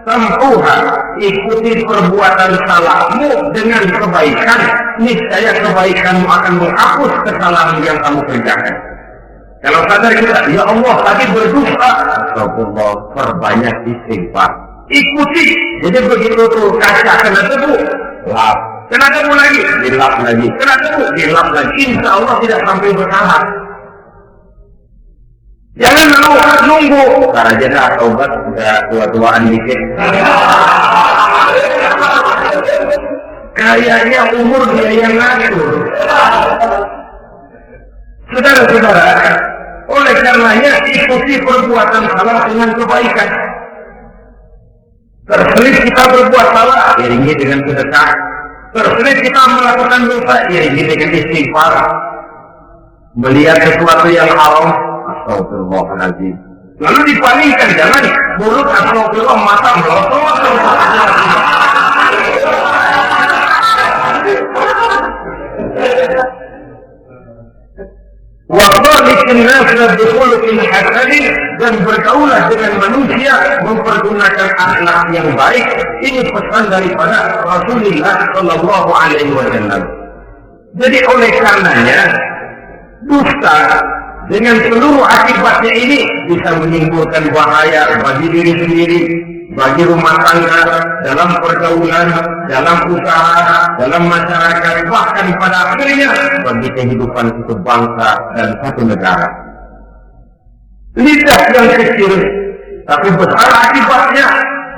tamhuha. Ikuti perbuatan salahmu dengan kebaikan, niscaya kebaikanmu akan menghapus kesalahan yang kamu kerjakan. Kalau sadar kita, ya Allah tadi berdosa, astagfirullah, perbanyak istighfar. Ikuti. Jadi begitu tuh kaca kena debu, lap. Kena debu lagi, dilap lagi. Kena debu, dilap lagi. Insya Allah tidak sampai bersalah. Jangan nunggu. Ntar aja dah taubat, udah tua-tuaan dikit. Kayaknya umur dia yang ngatur. Saudara-saudara, oleh karenanya ikuti perbuatan salah dengan kebaikan. Terselip kita berbuat salah, iringi dengan sedekah. Terselip kita melakukan dosa, iringi dengan istighfar. Melihat sesuatu yang haram, astagfirullahaladzim. Lalu dipalingkan, jangan mulut astagfirullah, mata melotot. Wakhaliqin nasa bi khuluqin hasanin, dan bergaulah dengan manusia mempergunakan akhlak yang baik. Ini pesan daripada Rasulullah Shallallahu Alaihi Wasallam. Jadi oleh karenanya dusta dengan seluruh akibatnya ini bisa menimbulkan bahaya bagi diri sendiri, bagi rumah tangga, dalam pergaulan, dalam usaha, dalam masyarakat, bahkan pada akhirnya bagi kehidupan satu bangsa dan satu negara. Lidah yang kecil tapi besar akibatnya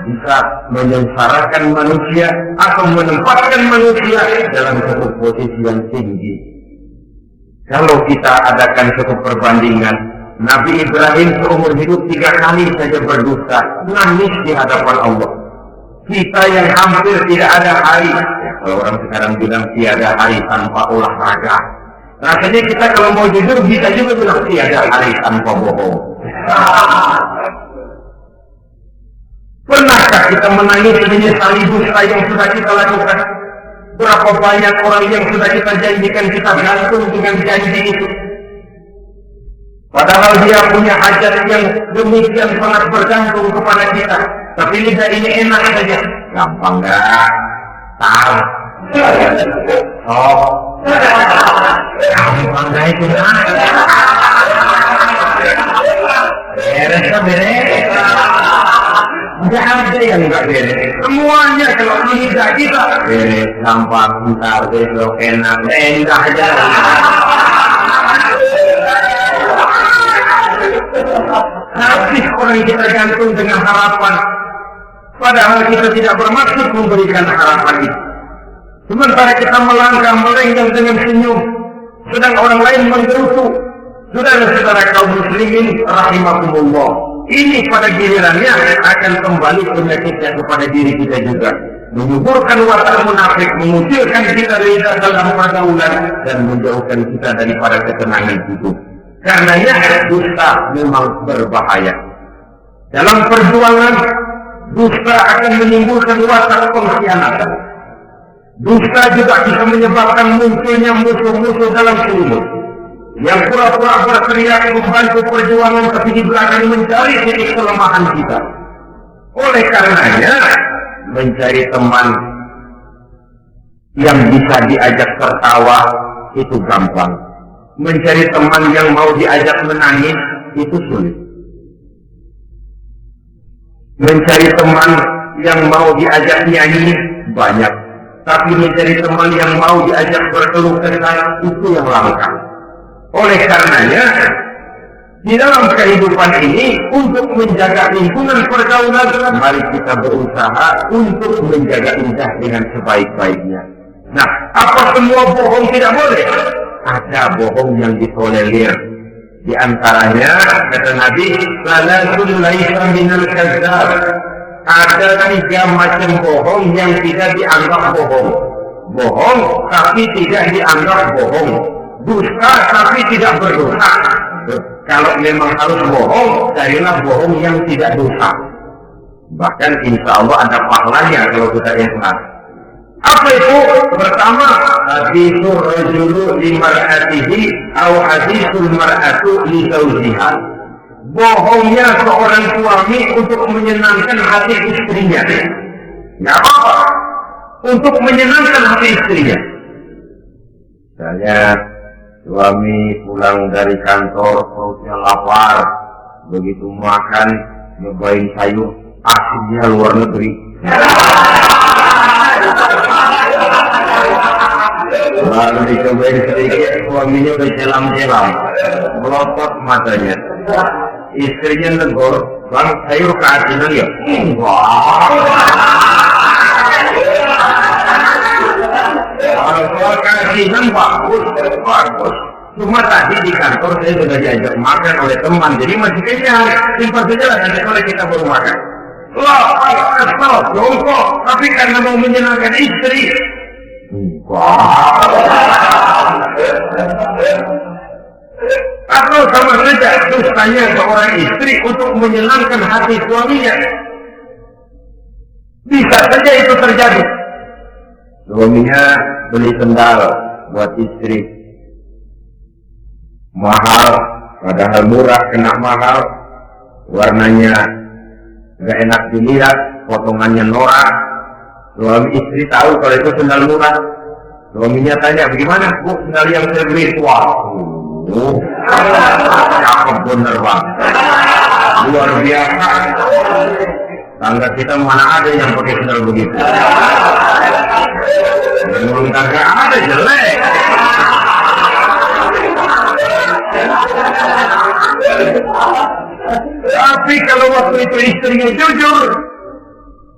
bisa menyengsarakan manusia atau menempatkan manusia dalam satu posisi yang tinggi. Kalau kita adakan satu perbandingan, Nabi Ibrahim seumur hidup 3 kali saja berdusta, nangis di hadapan Allah. Kita yang hampir tidak ada hari, ya, kalau orang sekarang bilang tiada hari tanpa olahraga. Rasanya kita kalau mau jujur bisa juga bilang tiada hari tanpa bohong. Pernahkah kita menangis menyesali dosa yang sudah kita lakukan? Berapa banyak orang yang sudah kita janjikan kita gantung dengan janji itu? Padahal dia punya hajat yang demikian sangat bergantung kepada kita. Tapi lidah ini enak saja. Gampang gak? Tahu. Oh. Gampang gak itu gak? Beres. Tidak ada yang gak beres. Semuanya kalau lidah kita. Beres, gampang, bentar, besok, enak. Enak aja. Habis orang kita gantung dengan harapan, padahal kita tidak bermaksud memberikan harapan itu. Sementara kita melangkah melenggang dengan senyum, sedang orang lain menggerutu. Saudara-saudara kaum muslimin rahimakumullah, ini pada gilirannya akan kembali penyakitnya kepada diri kita juga, menyuburkan watak munafik, mengucilkan kita dari dalam pergaulan dan menjauhkan kita daripada ketenangan hidup. Karenanya dusta memang berbahaya. Dalam perjuangan, dusta akan menimbulkan watak pengkhianatan. Dusta juga bisa menyebabkan munculnya musuh-musuh dalam selimut yang pura-pura berteriak membantu perjuangan tapi di belakang mencari titik kelemahan kita. Oleh karenanya, mencari teman yang bisa diajak tertawa itu gampang. Mencari teman yang mau diajak menangis itu sulit. Mencari teman yang mau diajak nyanyi banyak, tapi mencari teman yang mau diajak berkeluh kesah itu yang langka. Oleh karenanya, di dalam kehidupan ini untuk menjaga lingkungan pergaulan, mari kita berusaha untuk menjaga indah dengan sebaik-baiknya. Nah, apa semua bohong tidak boleh? Ada bohong yang ditolerir. Di antaranya, kata Nabi, salatul laisa minal kadzdzab. Ada 3 macam bohong yang tidak dianggap bohong. Bohong tapi tidak dianggap bohong. Dusta tapi tidak berdosa. Kalau memang harus bohong, carilah bohong yang tidak dosa. Bahkan insya Allah ada pahalanya kalau kita ikhlas. Apa itu? Pertama, hadisul rajulu limar'atihi atau hadisul mar'atu li zawjiha. Bohongnya seorang suami untuk menyenangkan hati istrinya. Nggak apa-apa. Untuk menyenangkan hati istrinya. Saya suami pulang dari kantor, perutnya lapar. Begitu makan, nyobain sayur asinnya luar negeri. Lalu dicobain sedikit, suaminya bercelam-celam, melotot matanya. Istrinya negor, bang sayur keasinan ya? Kalau keasinan bagus. Cuma tadi di kantor saya sudah diajak makan oleh teman, jadi masih kenyang. Simpan saja lah nanti kalau kita baru makan. Kesel, jongkok, tapi karena mau menyenangkan istri. Atau sama saja dustanya seorang istri untuk menyenangkan hati suaminya. Bisa saja itu terjadi. Suaminya beli sendal buat istri. Mahal, padahal murah, kena mahal. Warnanya gak enak dilihat, potongannya norak. Suami istri tahu kalau itu sendal murah. Suaminya tanya, bagaimana bu sendal yang saya beli? Wah, cakep bener bang, luar biasa. Tangga kita mana ada yang pakai sendal begitu? Memang kagak ada, jelek. Tapi kalau waktu itu istrinya jujur,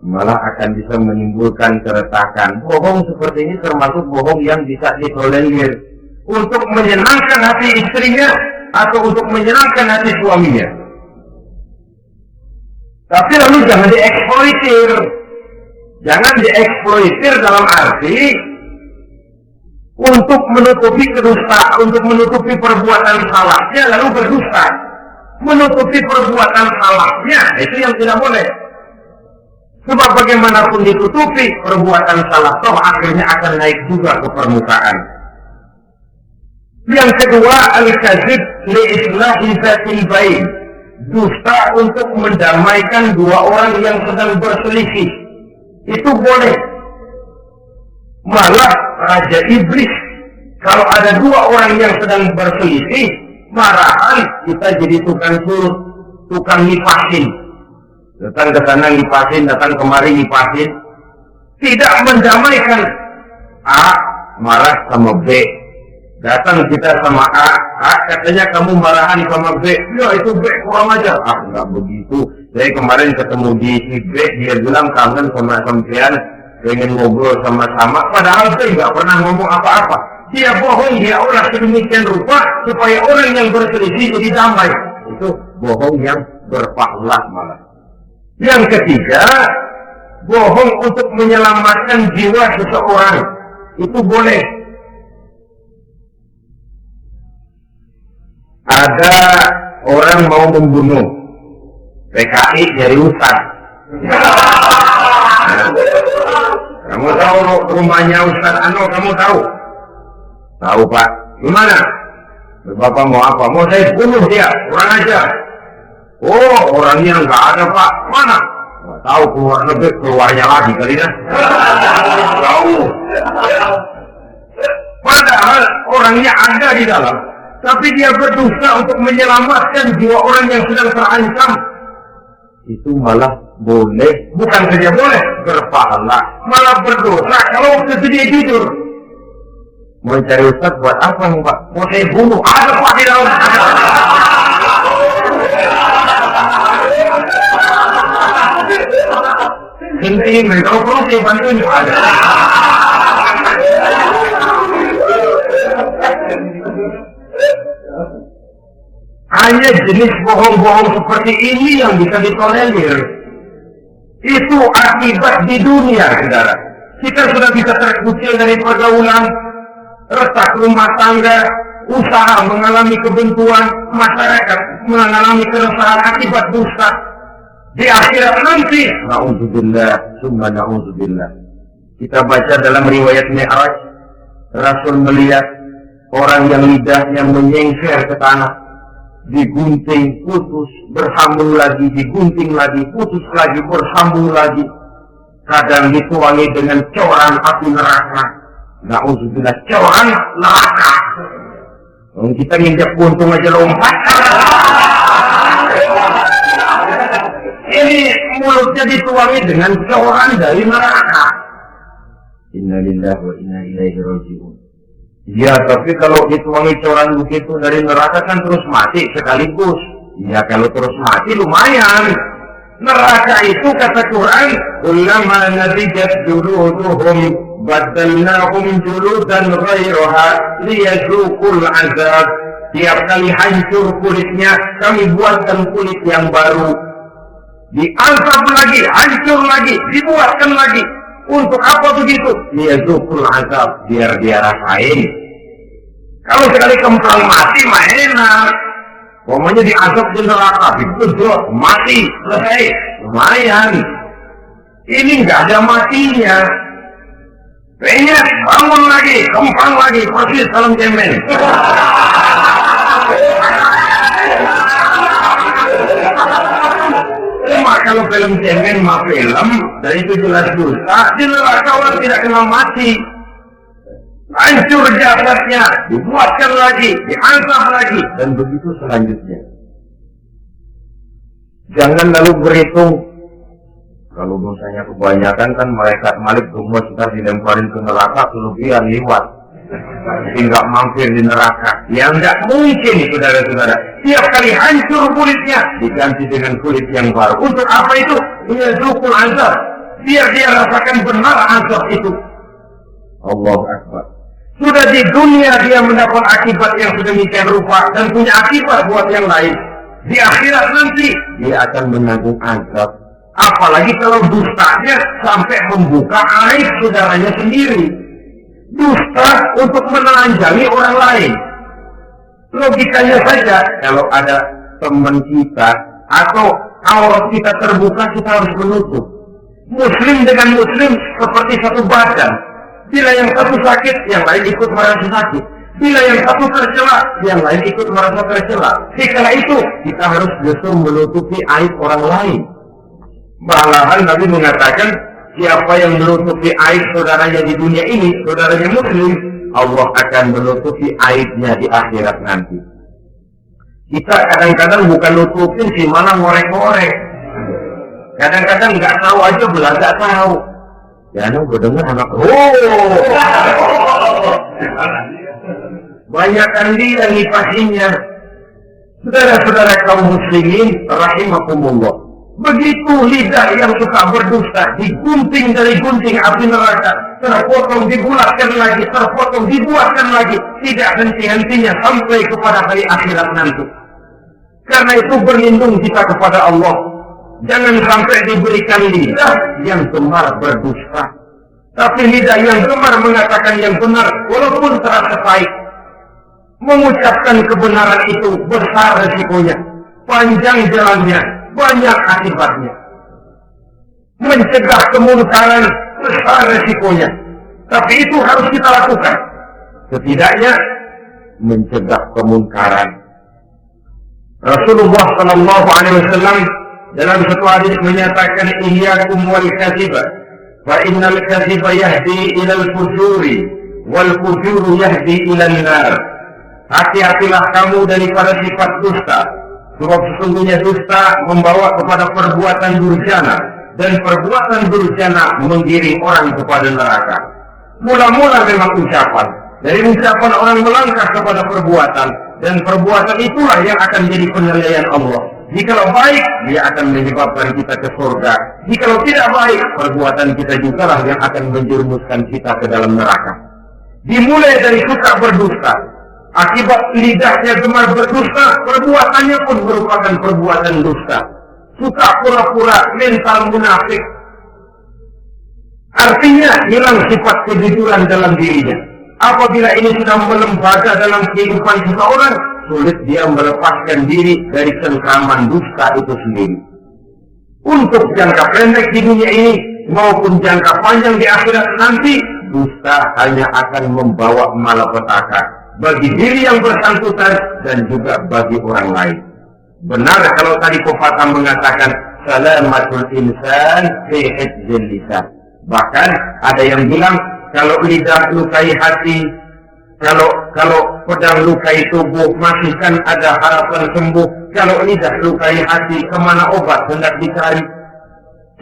malah akan bisa menimbulkan keretakan. Bohong seperti ini termasuk bohong yang bisa ditolerir untuk menyenangkan hati istrinya atau untuk menyenangkan hati suaminya. Tapi lalu jangan dieksploitir. Jangan dieksploitir dalam arti untuk menutupi kedustaan, untuk menutupi perbuatan salahnya lalu berdusta, menutupi perbuatan salahnya, itu yang tidak boleh. Sebab bagaimanapun ditutupi perbuatan salah, toh akhirnya akan naik juga ke permukaan. Yang kedua, al-kadzib li islahi dzatil bain, dusta untuk mendamaikan dua orang yang sedang berselisih, itu boleh. Malah Raja Iblis, kalau ada dua orang yang sedang berselisih, marahan kita jadi tukang surut, tukang lipasin, datang ke sana lipasin, datang kemari lipasin, tidak mendamaikan. A marah sama B, datang kita sama A katanya kamu marahan sama B, ya itu B kurang aja. Enggak begitu, saya kemarin ketemu di B, dia bilang kangen sama sampean, pengen ngobrol sama-sama, padahal saya nggak pernah ngomong apa-apa. Dia bohong, dia olah sedemikian rupa supaya orang yang berselisih jadi damai. Itu bohong yang berpahala malah. Yang ketiga, bohong untuk menyelamatkan jiwa seseorang, itu boleh. Ada orang mau membunuh PKI dari Ustaz. Kamu tahu rumahnya Ustaz Ano, kamu tahu? Tahu Pak, gimana? Bapak mau apa? Mau saya bunuh dia, kurang aja. Oh, orangnya nggak ada Pak, mana? Nggak tahu, keluar negeri, keluarnya lagi kali ya. Tahu. Padahal orangnya ada di dalam, tapi dia berdosa untuk menyelamatkan jiwa orang yang sedang terancam. Itu malah boleh, bukan saja boleh, berpahala, malah berdosa kalau dia tidur. Mau cari Ustaz buat apa Pak? Mau saya bunuh, ada Pak di dalam. Ini kalau perlu saya bantuin ada. Hanya jenis bohong-bohong seperti ini yang bisa ditolerir. Itu akibat di dunia, saudara. Kita sudah bisa terkucil dari pergaulan, retak rumah tangga, usaha mengalami kebuntuan, masyarakat mengalami keresahan akibat dusta. Di akhirat nanti, na'udzubillah, summa na'udzubillah. Kita baca dalam riwayat Mi'raj, Rasul melihat orang yang lidahnya menyengker ke tanah, digunting, putus, bersambung lagi, digunting lagi, putus lagi, bersambung lagi. Kadang dituangi dengan coran api neraka. Na'udzubillah, coran neraka. Kita nginjak buntung aja lompat. Ini mulutnya dituangi dengan coran dari neraka. Inna lillahi wa inna ilaihi raji'un. Ya, tapi kalau dituangi coran begitu dari neraka kan terus mati sekaligus. Ya, kalau terus mati lumayan. Neraka itu kata Quran, ulama nadijat juluduhum badalnahum juludan ghairaha liyazuqul azab. Tiap kali hancur kulitnya, kami buatkan kulit yang baru. Diangkat lagi, hancur lagi, dibuatkan lagi. Untuk apa begitu? Liyazuqul azab, biar dia rasain. Kalau sekali kemplang mati mah enak. Pokoknya diazab di neraka, dibudok, mati, selesai, lumayan. Ini nggak ada matinya. Pengen bangun lagi, kemplang lagi, persis salam cemen. Cuma kalau film cemen mah film, dan itu jelas dosa, di neraka orang tidak kenal mati. Hancur jasadnya, dibuatkan lagi, diangkat lagi, dan begitu selanjutnya. Jangan lalu berhitung, kalau dosanya kebanyakan kan malaikat Malik semua kita dilemparin ke neraka, kelebihan lewat. Jadi nggak mampir di neraka. Ya nggak mungkin, saudara-saudara. Tiap kali hancur kulitnya, diganti dengan kulit yang baru. Untuk apa itu? Liyazuqul azab, biar dia rasakan benar azab itu. Allahu Akbar. Sudah di dunia dia mendapat akibat yang sedemikian rupa dan punya akibat buat yang lain. Di akhirat nanti dia akan menanggung azab. Apalagi kalau dustanya sampai membuka aib saudaranya sendiri. dusta untuk menelanjangi orang lain. Logikanya saja, kalau ada teman kita atau aurat kita terbuka, kita harus menutup. Muslim dengan muslim seperti satu badan. Bila yang satu sakit, yang lain ikut merasa sakit. Bila yang satu tercela, yang lain ikut merasa tercela. Setelah itu, kita harus justru menutupi aib orang lain. Malahan Nabi mengatakan, siapa yang menutupi aib saudaranya di dunia ini, saudaranya muslim, Allah akan menutupi aibnya di akhirat nanti. Kita kadang-kadang bukan nutupin sih, malah ngorek-ngorek. Kadang-kadang nggak tahu aja, belah nggak tahu. Ya, gue dengar anak, banyak dia yang ngipasinya. Saudara-saudara kaum muslimin, rahimakumullah. Begitu lidah yang suka berdusta, digunting dari gunting api neraka, terpotong, dibulatkan lagi, terpotong, dibuatkan lagi, tidak henti-hentinya sampai kepada hari akhirat nanti. Karena itu berlindung kita kepada Allah. Jangan sampai diberikan lidah yang gemar berdusta. Tapi lidah yang gemar mengatakan yang benar, walaupun terasa pahit. Mengucapkan kebenaran itu besar resikonya, panjang jalannya, banyak akibatnya. Mencegah kemungkaran besar resikonya. Tapi itu harus kita lakukan. Setidaknya mencegah kemungkaran. Rasulullah SAW dalam satu hadis menyatakan, iyyakum wal kadhiba, fa innal kadhiba yahdi ilal fujuri, wal fujuru yahdi ilal nar. Hati-hatilah kamu daripada sifat dusta, sebab sesungguhnya dusta membawa kepada perbuatan durjana, dan perbuatan durjana menggiring orang kepada neraka. Mula-mula memang ucapan, dari ucapan orang melangkah kepada perbuatan, dan perbuatan itulah yang akan jadi penilaian Allah. Jikalau baik, dia akan menyebabkan kita ke surga. Jikalau tidak baik, perbuatan kita juga lah yang akan menjerumuskan kita ke dalam neraka. Dimulai dari suka berdusta. Akibat lidahnya gemar berdusta, perbuatannya pun merupakan perbuatan dusta. Suka pura-pura, mental munafik. Artinya hilang sifat kejujuran dalam dirinya. Apabila ini sudah melembaga dalam kehidupan seseorang, sulit dia melepaskan diri dari cengkraman dusta itu sendiri. Untuk jangka pendek di dunia ini maupun jangka panjang di akhirat nanti, dusta hanya akan membawa malapetaka bagi diri yang bersangkutan dan juga bagi orang lain. Benar kalau tadi pepatah mengatakan salamatul insan fi hifdzil lisan. Bahkan ada yang bilang kalau lidah lukai hati, kalau pedang lukai tubuh, masih kan ada harapan sembuh. Kalau lidah lukai hati, kemana obat hendak dicari?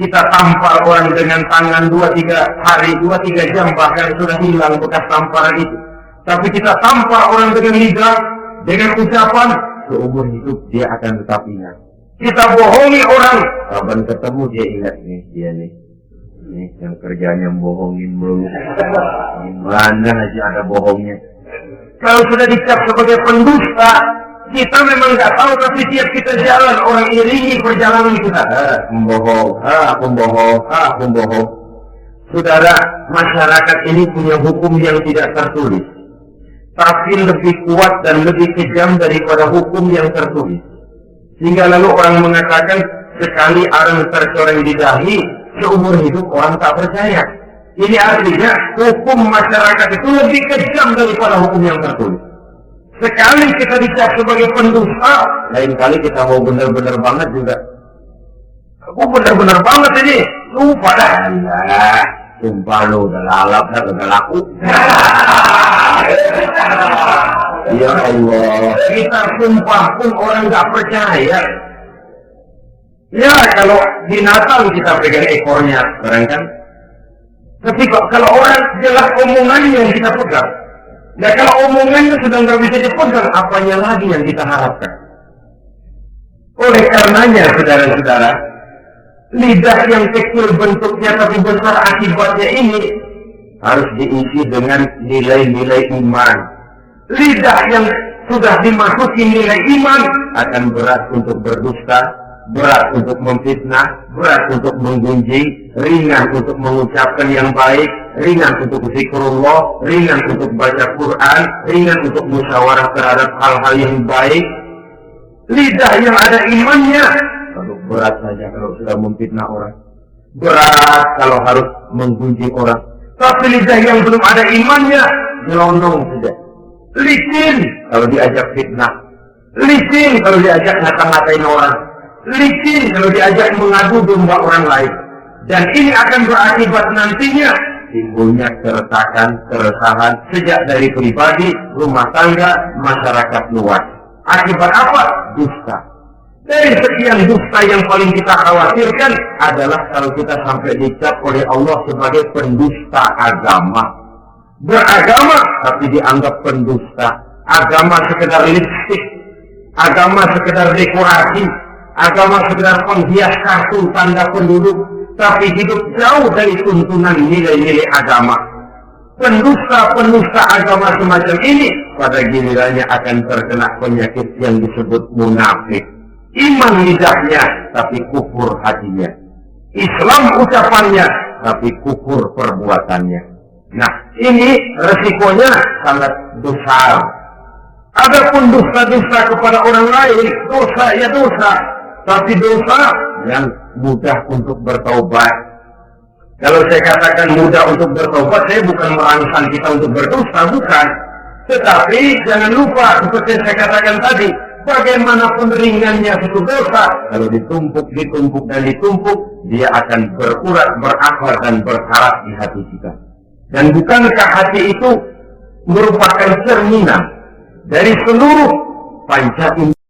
Kita tampar orang dengan tangan 2-3 hari, 2-3 jam bahkan sudah hilang bekas tamparan itu. Tapi kita tampar orang dengan lidah, dengan ucapan, seumur hidup dia akan tetap ingat. Kita bohongi orang, kapan ketemu dia ingat nih, dia nih yang kerjanya bohongin melulu. Gimana aja ada bohongnya. Kalau sudah dicap sebagai pendusta, kita memang nggak tahu, tapi tiap kita jalan orang iringi perjalanan kita. Pembohong. Saudara, masyarakat ini punya hukum yang tidak tertulis, tapi lebih kuat dan lebih kejam daripada hukum yang tertulis. Sehingga lalu orang mengatakan, sekali arang tercoreng di dahi, seumur hidup orang tak percaya. Ini artinya hukum masyarakat itu lebih kejam daripada hukum yang tertulis. Sekali kita dicap sebagai pendusta, lain kali kita mau benar-benar banget juga. Aku benar-benar banget ini, lupa dah. Sumpah lu udah lalap dah, udah laku. Ya Allah, kita sumpah pun orang gak percaya. Ya kalau binatang kita pegang ekornya, barang kan. Tapi kok kalau orang jelas omongannya yang kita pegang. Nah kalau omongannya sudah nggak bisa dipegang, apanya lagi yang kita harapkan? Oleh karenanya, saudara-saudara, lidah yang kecil bentuknya tapi besar akibatnya ini harus diisi dengan nilai-nilai iman. Lidah yang sudah dimasuki nilai iman akan berat untuk berdusta, berat untuk memfitnah, berat untuk menggunjing, ringan untuk mengucapkan yang baik, ringan untuk zikrullah, ringan untuk baca Quran, ringan untuk musyawarah terhadap hal-hal yang baik. Lidah yang ada imannya, kalau berat saja kalau sudah memfitnah orang, berat kalau harus menggunjing orang. Tapi lidah yang belum ada imannya, nyelonong saja. Licin kalau diajak fitnah, licin kalau diajak ngata-ngatain orang, licin kalau diajak mengadu domba orang lain. Dan ini akan berakibat nantinya timbulnya keretakan, keresahan sejak dari pribadi, rumah tangga, masyarakat luas. Akibat apa? Dusta. Dari sekian dusta yang paling kita khawatirkan adalah kalau kita sampai dicap oleh Allah sebagai pendusta agama. Beragama tapi dianggap pendusta. Agama sekedar lipstik, agama sekedar dekorasi, agama sekedar penghias kartu tanda penduduk, tapi hidup jauh dari tuntunan nilai-nilai agama. Pendusta-pendusta agama semacam ini pada gilirannya akan terkena penyakit yang disebut munafik. Iman lidahnya tapi kufur hatinya. Islam ucapannya tapi kufur perbuatannya. Nah, ini resikonya sangat besar. Adapun dusta-dusta kepada orang lain, dosa ya dosa, tapi dosa yang mudah untuk bertaubat. Kalau saya katakan mudah untuk bertobat, saya bukan merangsang kita untuk berdosa, bukan. Tetapi jangan lupa, seperti saya katakan tadi, bagaimanapun ringannya suatu dosa, kalau ditumpuk, dan ditumpuk, dia akan berurat, berakar, dan berkarat di hati kita. Dan bukankah hati itu merupakan cerminan dari seluruh panca indera?